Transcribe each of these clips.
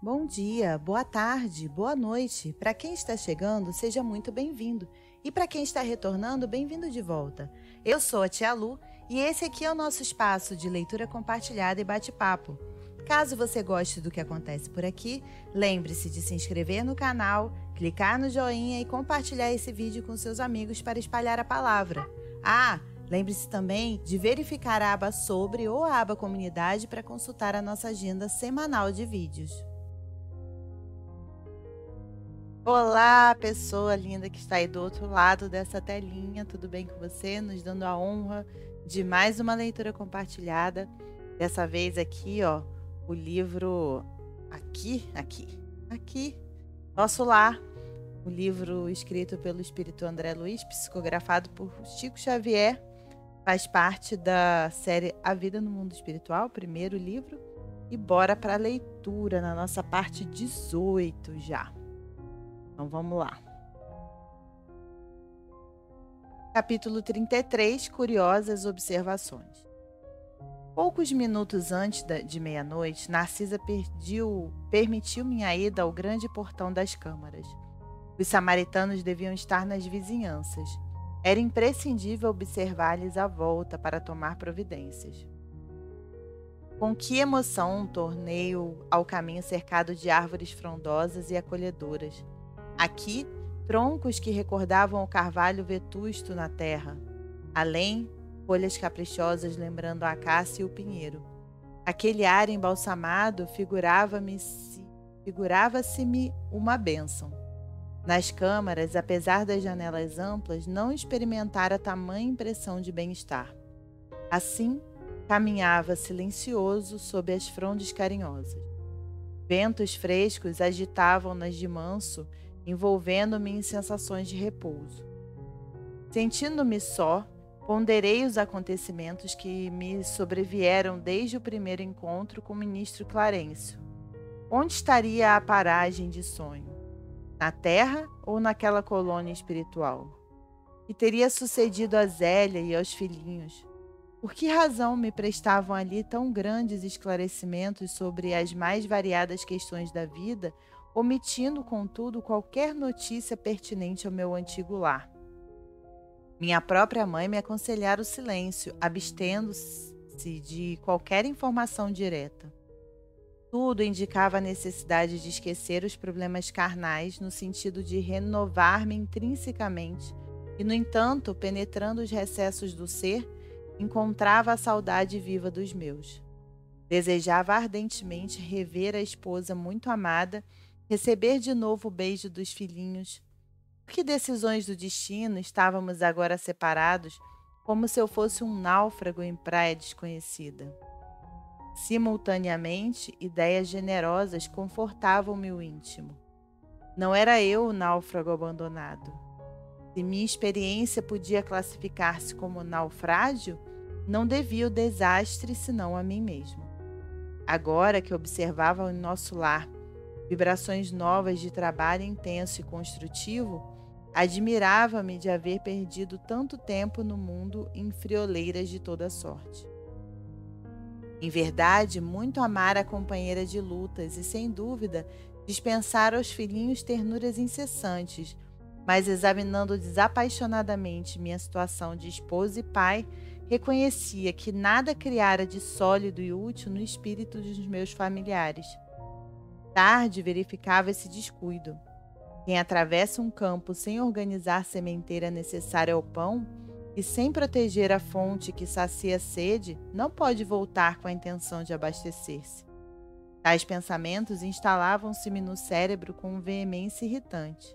Bom dia, boa tarde, boa noite. Para quem está chegando, seja muito bem-vindo. E para quem está retornando, bem-vindo de volta. Eu sou a Tia Lu e esse aqui é o nosso espaço de leitura compartilhada e bate-papo. Caso você goste do que acontece por aqui, lembre-se de se inscrever no canal, clicar no joinha e compartilhar esse vídeo com seus amigos para espalhar a palavra. Lembre-se também de verificar a aba sobre ou a aba comunidade para consultar a nossa agenda semanal de vídeos. Olá, pessoa linda que está aí do outro lado dessa telinha, tudo bem com você? Nos dando a honra de mais uma leitura compartilhada. Dessa vez aqui, ó, o livro aqui, Nosso Lar, o livro escrito pelo Espírito André Luiz, psicografado por Chico Xavier, faz parte da série A Vida no Mundo Espiritual, primeiro livro, e bora para a leitura na nossa parte 18 já. Então vamos lá. Capítulo 33, Curiosas Observações. Poucos minutos antes de meia-noite, Narcisa permitiu minha ida ao grande portão das câmaras. Os samaritanos deviam estar nas vizinhanças. Era imprescindível observar-lhes a volta para tomar providências. Com que emoção tornei ao caminho cercado de árvores frondosas e acolhedoras. Aqui, troncos que recordavam o carvalho vetusto na terra. Além, folhas caprichosas lembrando a acácia e o pinheiro. Aquele ar embalsamado figurava-se-me uma bênção. Nas câmaras, apesar das janelas amplas, não experimentara tamanha impressão de bem-estar. Assim, caminhava silencioso sob as frondes carinhosas. Ventos frescos agitavam-nas de manso, envolvendo-me em sensações de repouso. Sentindo-me só, ponderei os acontecimentos que me sobrevieram desde o primeiro encontro com o ministro Clarencio. Onde estaria a paragem de sonho? Na terra ou naquela colônia espiritual? Que teria sucedido a Zélia e aos filhinhos? Por que razão me prestavam ali tão grandes esclarecimentos sobre as mais variadas questões da vida, omitindo, contudo, qualquer notícia pertinente ao meu antigo lar? Minha própria mãe me aconselhara o silêncio, abstendo-se de qualquer informação direta. Tudo indicava a necessidade de esquecer os problemas carnais no sentido de renovar-me intrinsecamente e, no entanto, penetrando os recessos do ser, encontrava a saudade viva dos meus. Desejava ardentemente rever a esposa muito amada, receber de novo o beijo dos filhinhos. Por que decisões do destino estávamos agora separados, como se eu fosse um náufrago em praia desconhecida? Simultaneamente, ideias generosas confortavam-me o íntimo. Não era eu o náufrago abandonado. Se minha experiência podia classificar-se como naufrágio, não devia o desastre senão a mim mesmo. Agora que observava em nosso lar vibrações novas de trabalho intenso e construtivo, admirava-me de haver perdido tanto tempo no mundo em frioleiras de toda sorte. Em verdade, muito amara a companheira de lutas e, sem dúvida, dispensara aos filhinhos ternuras incessantes, mas examinando desapaixonadamente minha situação de esposa e pai, reconhecia que nada criara de sólido e útil no espírito dos meus familiares. Tarde verificava esse descuido. Quem atravessa um campo sem organizar sementeira necessária ao pão e sem proteger a fonte que sacia a sede, não pode voltar com a intenção de abastecer-se. Tais pensamentos instalavam-se-me no cérebro com veemência irritante.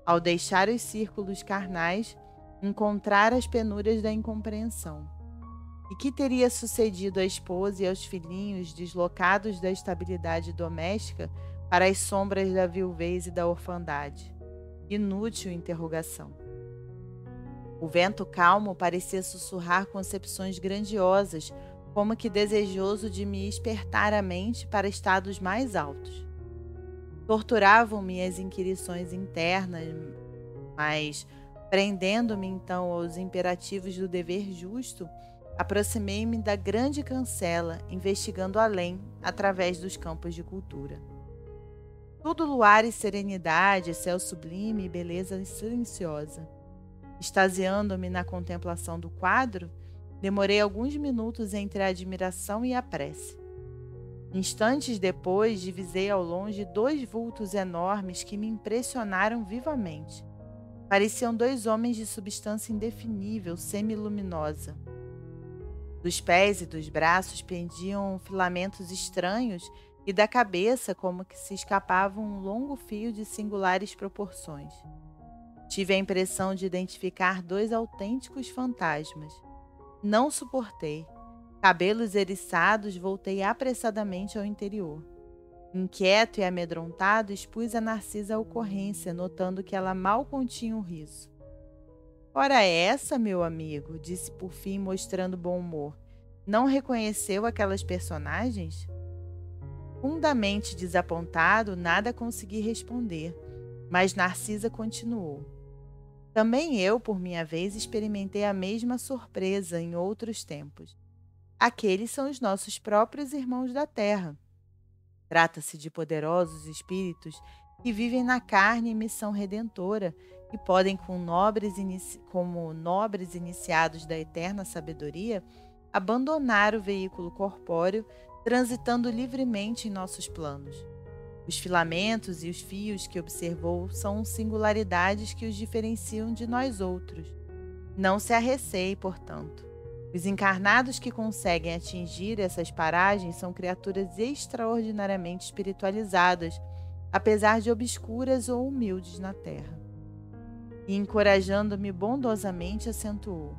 Ao deixar os círculos carnais, encontrar as penúrias da incompreensão. E que teria sucedido à esposa e aos filhinhos deslocados da estabilidade doméstica para as sombras da viuvez e da orfandade? Inútil interrogação. O vento calmo parecia sussurrar concepções grandiosas, como que desejoso de me espertar a mente para estados mais altos. Torturavam-me as inquirições internas, mas, prendendo-me então aos imperativos do dever justo, aproximei-me da grande cancela, investigando além, através dos campos de cultura. Tudo luar e serenidade, céu sublime e beleza silenciosa. Extasiando-me na contemplação do quadro, demorei alguns minutos entre a admiração e a prece. Instantes depois, divisei ao longe 2 vultos enormes que me impressionaram vivamente. Pareciam 2 homens de substância indefinível, semiluminosa. Dos pés e dos braços pendiam filamentos estranhos e da cabeça como que se escapava um longo fio de singulares proporções. Tive a impressão de identificar 2 autênticos fantasmas. Não suportei. Cabelos eriçados, voltei apressadamente ao interior. Inquieto e amedrontado, expus a Narcisa a ocorrência, notando que ela mal continha um riso. Ora essa, meu amigo, disse por fim, mostrando bom humor. Não reconheceu aquelas personagens? Fundamente desapontado, nada consegui responder, mas Narcisa continuou. Também eu, por minha vez, experimentei a mesma surpresa em outros tempos. Aqueles são os nossos próprios irmãos da terra. Trata-se de poderosos espíritos que vivem na carne em missão redentora e podem, como nobres iniciados da eterna sabedoria, abandonar o veículo corpóreo, transitando livremente em nossos planos. Os filamentos e os fios que observou são singularidades que os diferenciam de nós outros. Não se arreceie, portanto. Os encarnados que conseguem atingir essas paragens são criaturas extraordinariamente espiritualizadas, apesar de obscuras ou humildes na terra. E, encorajando-me bondosamente, acentuou: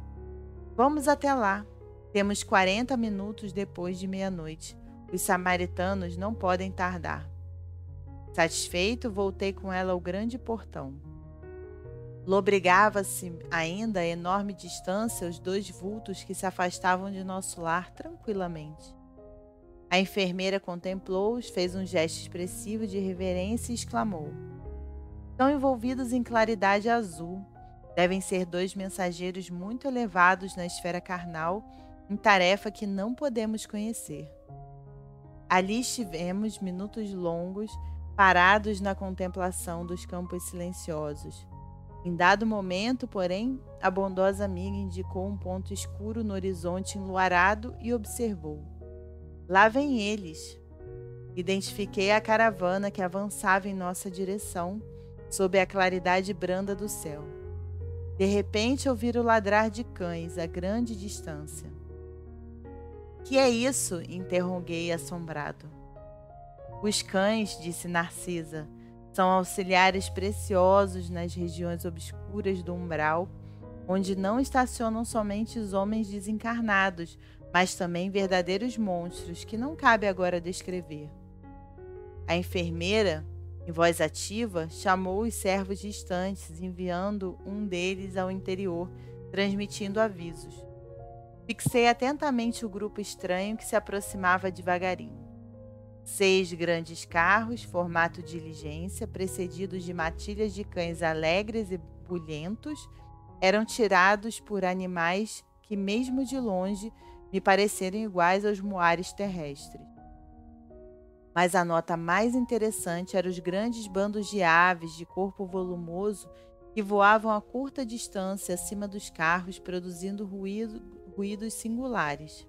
Vamos até lá. Temos 40 minutos depois de meia-noite. Os samaritanos não podem tardar. Satisfeito, voltei com ela ao grande portão. Lobrigava-se ainda a enorme distância os 2 vultos que se afastavam de nosso lar tranquilamente. A enfermeira contemplou-os, fez um gesto expressivo de reverência e exclamou: Estão envolvidos em claridade azul. Devem ser 2 mensageiros muito elevados na esfera carnal, em tarefa que não podemos conhecer. Ali estivemos minutos longos, parados na contemplação dos campos silenciosos. Em dado momento, porém, a bondosa amiga indicou um ponto escuro no horizonte enluarado e observou: Lá vêm eles. Identifiquei a caravana que avançava em nossa direção, sob a claridade branda do céu. De repente, ouvi o ladrar de cães a grande distância. Que é isso? Interroguei assombrado. Os cães, disse Narcisa, são auxiliares preciosos nas regiões obscuras do umbral, onde não estacionam somente os homens desencarnados, mas também verdadeiros monstros que não cabe agora descrever. A enfermeira, em voz ativa, chamou os servos distantes, enviando um deles ao interior, transmitindo avisos. Fixei atentamente o grupo estranho que se aproximava devagarinho. 6 grandes carros, formato diligência, precedidos de matilhas de cães alegres e bulhentos, eram tirados por animais que, mesmo de longe, me pareceram iguais aos muares terrestres. Mas a nota mais interessante eram os grandes bandos de aves de corpo volumoso que voavam a curta distância acima dos carros, produzindo ruídos singulares.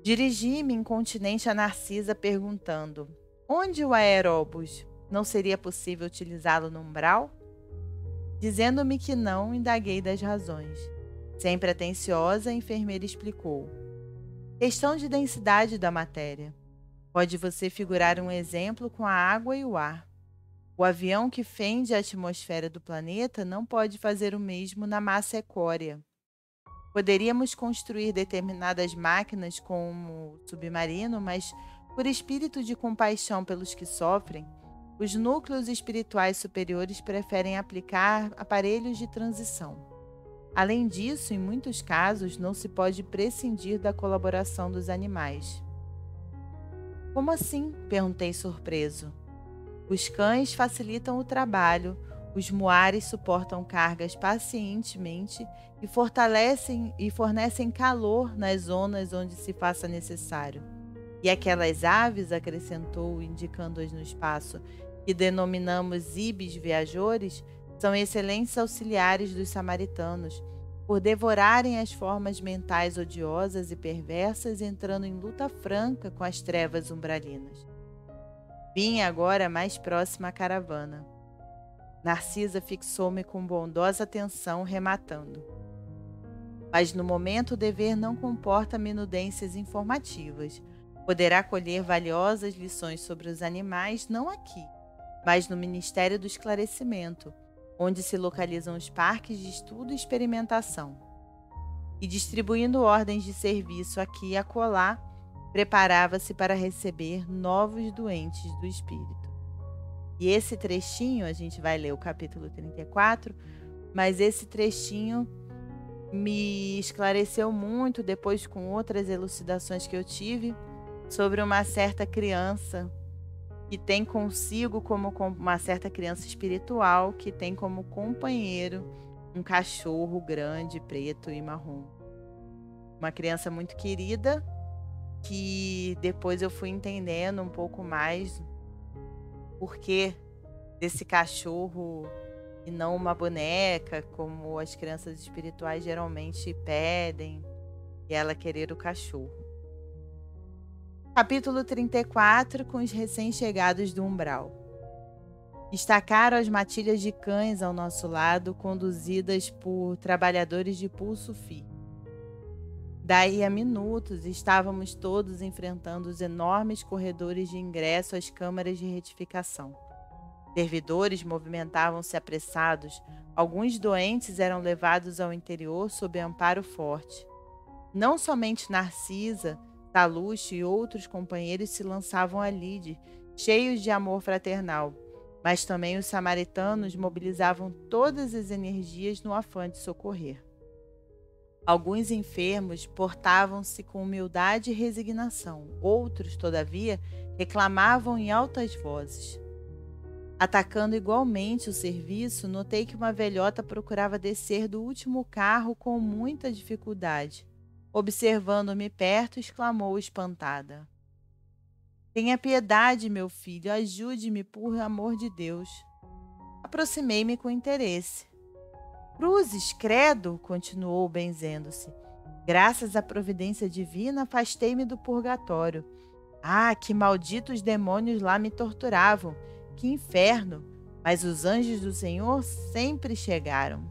Dirigi-me incontinente a Narcisa, perguntando: onde o aeróbus? Não seria possível utilizá-lo no umbral? Dizendo-me que não, indaguei das razões. Sempre atenciosa, a enfermeira explicou: questão de densidade da matéria. Pode você figurar um exemplo com a água e o ar. O avião que fende a atmosfera do planeta não pode fazer o mesmo na massa equórea. Poderíamos construir determinadas máquinas como o submarino, mas, por espírito de compaixão pelos que sofrem, os núcleos espirituais superiores preferem aplicar aparelhos de transição. Além disso, em muitos casos, não se pode prescindir da colaboração dos animais. Como assim? Perguntei surpreso. Os cães facilitam o trabalho, os muares suportam cargas pacientemente e fornecem calor nas zonas onde se faça necessário. E aquelas aves, acrescentou, indicando-as no espaço, que denominamos ibis viajores, são excelentes auxiliares dos samaritanos, por devorarem as formas mentais odiosas e perversas, entrando em luta franca com as trevas umbralinas. Vinha agora mais próxima à caravana. Narcisa fixou-me com bondosa atenção, rematando. Mas no momento o dever não comporta minudências informativas. Poderá colher valiosas lições sobre os animais, não aqui, mas no Ministério do Esclarecimento, onde se localizam os parques de estudo e experimentação. E distribuindo ordens de serviço aqui e acolá, preparava-se para receber novos doentes do espírito. E esse trechinho, a gente vai ler o capítulo 34, mas esse trechinho me esclareceu muito depois com outras elucidações que eu tive sobre uma certa criança que tem consigo como uma certa criança espiritual que tem como companheiro um cachorro grande, preto e marrom. Uma criança muito querida que depois eu fui entendendo um pouco mais porquê desse cachorro e não uma boneca, como as crianças espirituais geralmente pedem, e ela querer o cachorro. Capítulo 34, com os recém-chegados do umbral. Estacaram as matilhas de cães ao nosso lado, conduzidas por trabalhadores de pulso firme. Daí a minutos, estávamos todos enfrentando os enormes corredores de ingresso às câmaras de retificação. Servidores movimentavam-se apressados, alguns doentes eram levados ao interior sob amparo forte. Não somente Narcisa, Taluche e outros companheiros se lançavam à lide, cheios de amor fraternal, mas também os samaritanos mobilizavam todas as energias no afã de socorrer. Alguns enfermos portavam-se com humildade e resignação, outros, todavia, reclamavam em altas vozes. Atacando igualmente o serviço, notei que uma velhota procurava descer do último carro com muita dificuldade. Observando-me perto, exclamou espantada: "Tenha piedade, meu filho, ajude-me por amor de Deus." Aproximei-me com interesse. "Cruzes, credo", continuou benzendo-se. "Graças à providência divina, afastei-me do purgatório. Ah, que malditos demônios lá me torturavam! Que inferno! Mas os anjos do Senhor sempre chegaram."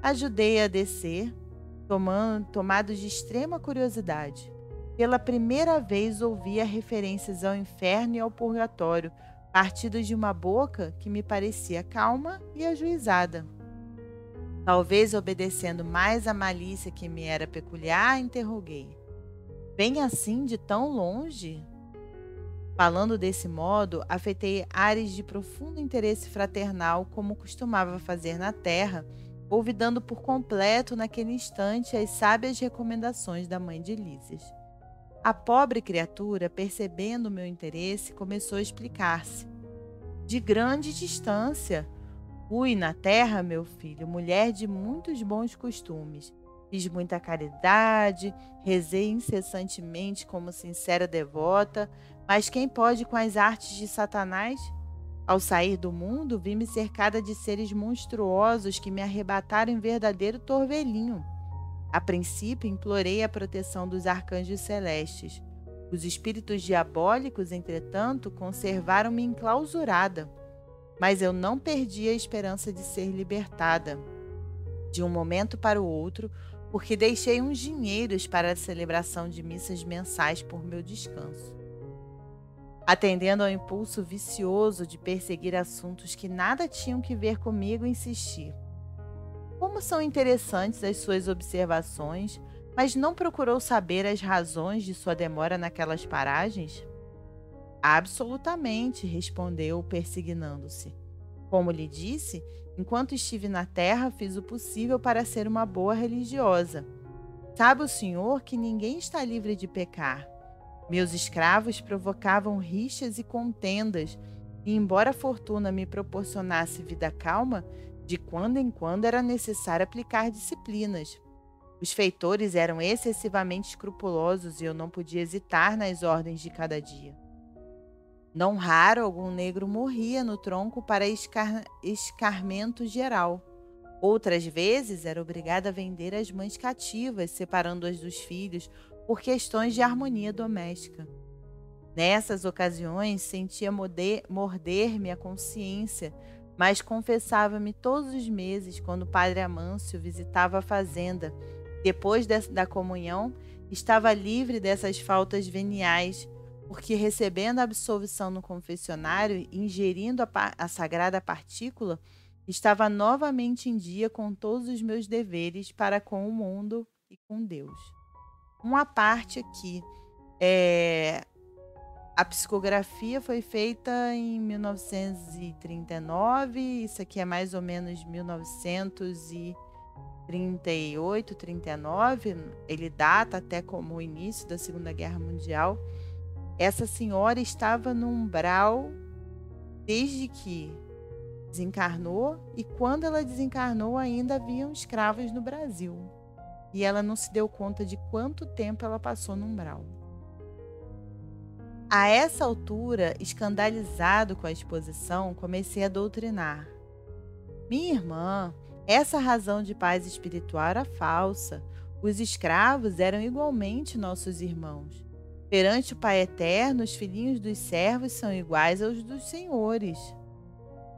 Ajudei-a a descer, tomado de extrema curiosidade. Pela primeira vez ouvia referências ao inferno e ao purgatório, partidas de uma boca que me parecia calma e ajuizada. Talvez obedecendo mais à malícia que me era peculiar, interroguei: "Vem assim de tão longe?" Falando desse modo, afetei ares de profundo interesse fraternal, como costumava fazer na terra, olvidando por completo naquele instante as sábias recomendações da mãe de Lísias. A pobre criatura, percebendo o meu interesse, começou a explicar-se. "De grande distância. Fui na terra, meu filho, mulher de muitos bons costumes. Fiz muita caridade, rezei incessantemente como sincera devota, mas quem pode com as artes de Satanás? Ao sair do mundo, vi-me cercada de seres monstruosos que me arrebataram em verdadeiro torvelinho. A princípio, implorei a proteção dos arcanjos celestes. Os espíritos diabólicos, entretanto, conservaram-me enclausurada. Mas eu não perdi a esperança de ser libertada, de um momento para o outro, porque deixei uns dinheiros para a celebração de missas mensais por meu descanso. Atendendo ao impulso vicioso de perseguir assuntos que nada tinham que ver comigo, insisti: "Como são interessantes as suas observações, mas não procurou saber as razões de sua demora naquelas paragens?" "Absolutamente", respondeu, persignando-se. "Como lhe disse, enquanto estive na terra, fiz o possível para ser uma boa religiosa. Sabe o senhor que ninguém está livre de pecar. Meus escravos provocavam rixas e contendas, e embora a fortuna me proporcionasse vida calma, de quando em quando era necessário aplicar disciplinas. Os feitores eram excessivamente escrupulosos e eu não podia hesitar nas ordens de cada dia. Não raro, algum negro morria no tronco para escarmento geral. Outras vezes, era obrigada a vender as mães cativas, separando-as dos filhos, por questões de harmonia doméstica. Nessas ocasiões, sentia morder-me a consciência, mas confessava-me todos os meses, quando o padre Amâncio visitava a fazenda. Depois da comunhão, estava livre dessas faltas veniais, porque recebendo a absolvição no confessionário e ingerindo a sagrada partícula, estava novamente em dia com todos os meus deveres para com o mundo e com Deus. Uma parte aqui, a psicografia foi feita em 1939, isso aqui é mais ou menos 1938, 39, ele data até como o início da Segunda Guerra Mundial. Essa senhora estava no umbral desde que desencarnou, e quando ela desencarnou ainda haviam escravos no Brasil. E ela não se deu conta de quanto tempo ela passou no umbral. A essa altura, escandalizado com a exposição, comecei a doutrinar. Minha irmã, essa razão de paz espiritual era falsa. Os escravos eram igualmente nossos irmãos. Perante o Pai Eterno, os filhinhos dos servos são iguais aos dos senhores.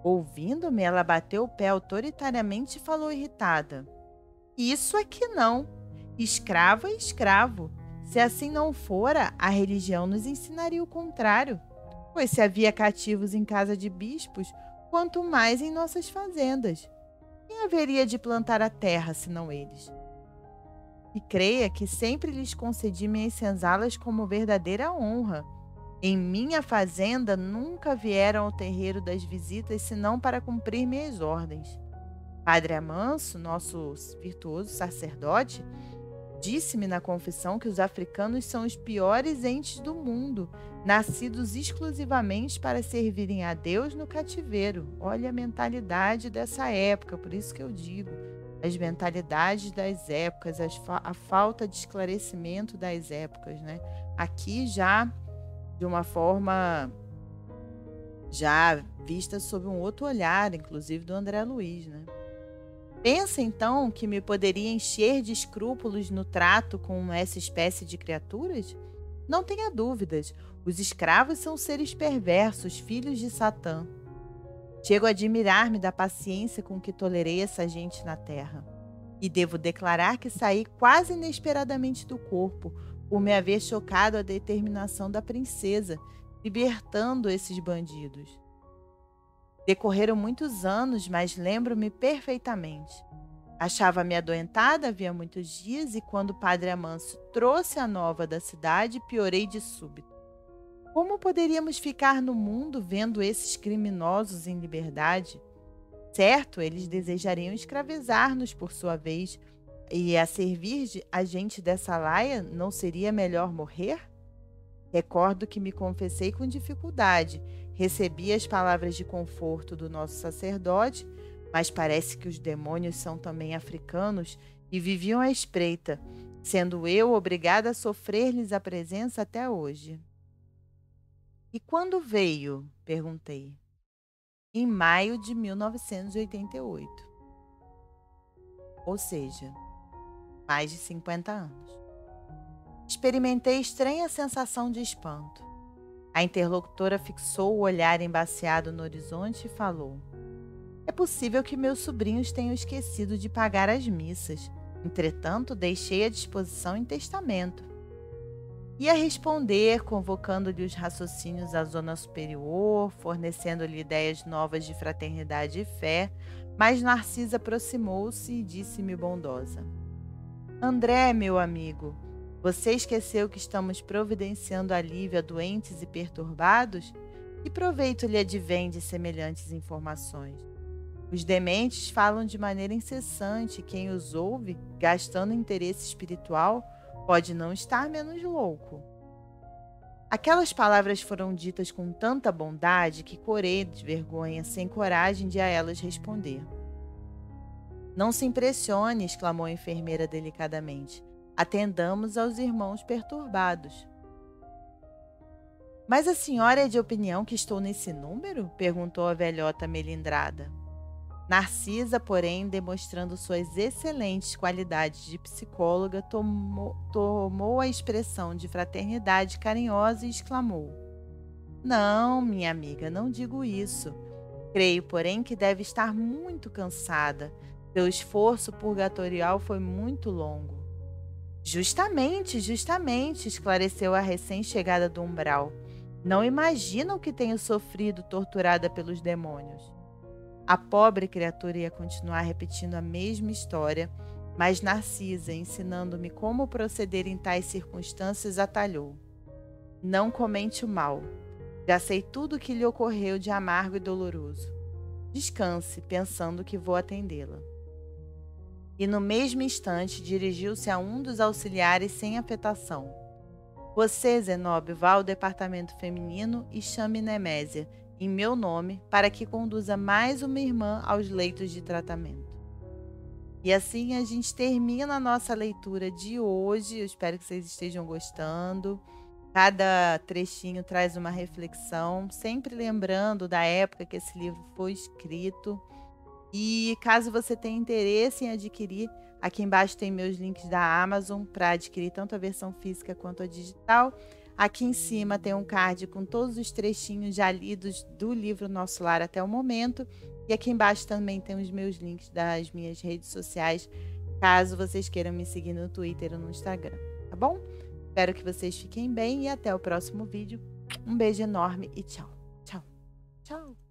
Ouvindo-me, ela bateu o pé autoritariamente e falou irritada. Isso é que não. Escravo é escravo. Se assim não fora, a religião nos ensinaria o contrário. Pois se havia cativos em casa de bispos, quanto mais em nossas fazendas. Quem haveria de plantar a terra, senão eles? E creia que sempre lhes concedi minhas senzalas como verdadeira honra. Em minha fazenda nunca vieram ao terreiro das visitas senão para cumprir minhas ordens. Padre Amâncio, nosso virtuoso sacerdote, disse-me na confissão que os africanos são os piores entes do mundo, nascidos exclusivamente para servirem a Deus no cativeiro. Olha a mentalidade dessa época, por isso que eu digo, as mentalidades das épocas, a falta de esclarecimento das épocas, né? Aqui já de uma forma já vista sob um outro olhar, inclusive do André Luiz, né? Pensa então que me poderia encher de escrúpulos no trato com essa espécie de criaturas? Não tenha dúvidas, os escravos são seres perversos, filhos de Satã. Chego a admirar-me da paciência com que tolerei essa gente na terra. E devo declarar que saí quase inesperadamente do corpo, por me haver chocado a determinação da princesa, libertando esses bandidos. Decorreram muitos anos, mas lembro-me perfeitamente. Achava-me adoentada havia muitos dias e quando o padre Amâncio trouxe a nova da cidade, piorei de súbito. Como poderíamos ficar no mundo vendo esses criminosos em liberdade? Certo, eles desejariam escravizar-nos por sua vez, e a servir a gente dessa laia não seria melhor morrer? Recordo que me confessei com dificuldade, recebi as palavras de conforto do nosso sacerdote, mas parece que os demônios são também africanos e viviam à espreita, sendo eu obrigada a sofrer-lhes a presença até hoje. E quando veio? Perguntei. Em maio de 1988. Ou seja, mais de 50 anos. Experimentei estranha sensação de espanto. A interlocutora fixou o olhar embaciado no horizonte e falou: é possível que meus sobrinhos tenham esquecido de pagar as missas. Entretanto, deixei à disposição em testamento. Ia responder, convocando-lhe os raciocínios à zona superior, fornecendo-lhe ideias novas de fraternidade e fé, mas Narcisa aproximou-se e disse-me bondosa: André, meu amigo, você esqueceu que estamos providenciando alívio a doentes e perturbados? Que proveito lhe advém de semelhantes informações? Os dementes falam de maneira incessante e quem os ouve, gastando interesse espiritual, pode não estar menos louco. Aquelas palavras foram ditas com tanta bondade que corei de vergonha, sem coragem de a elas responder. Não se impressione, exclamou a enfermeira delicadamente. Atendamos aos irmãos perturbados. Mas a senhora é de opinião que estou nesse número? Perguntou a velhota melindrada. Narcisa, porém, demonstrando suas excelentes qualidades de psicóloga, tomou a expressão de fraternidade carinhosa e exclamou: Não, minha amiga, não digo isso. Creio, porém, que deve estar muito cansada. Seu esforço purgatorial foi muito longo. Justamente, justamente, esclareceu a recém-chegada do umbral. Não imagina o que tenho sofrido torturada pelos demônios. A pobre criatura ia continuar repetindo a mesma história, mas Narcisa, ensinando-me como proceder em tais circunstâncias, atalhou. Não comente o mal. Já sei tudo o que lhe ocorreu de amargo e doloroso. Descanse, pensando que vou atendê-la. E no mesmo instante dirigiu-se a um dos auxiliares sem afetação. Você, Zenóbio, vá ao departamento feminino e chame Nemésia, em meu nome, para que conduza mais uma irmã aos leitos de tratamento. E assim a gente termina a nossa leitura de hoje. Eu espero que vocês estejam gostando. Cada trechinho traz uma reflexão, sempre lembrando da época que esse livro foi escrito. E caso você tenha interesse em adquirir, aqui embaixo tem meus links da Amazon para adquirir tanto a versão física quanto a digital. Aqui em cima tem um card com todos os trechinhos já lidos do livro Nosso Lar até o momento. E aqui embaixo também tem os meus links das minhas redes sociais, caso vocês queiram me seguir no Twitter ou no Instagram, tá bom? Espero que vocês fiquem bem e até o próximo vídeo. Um beijo enorme e tchau, tchau, tchau.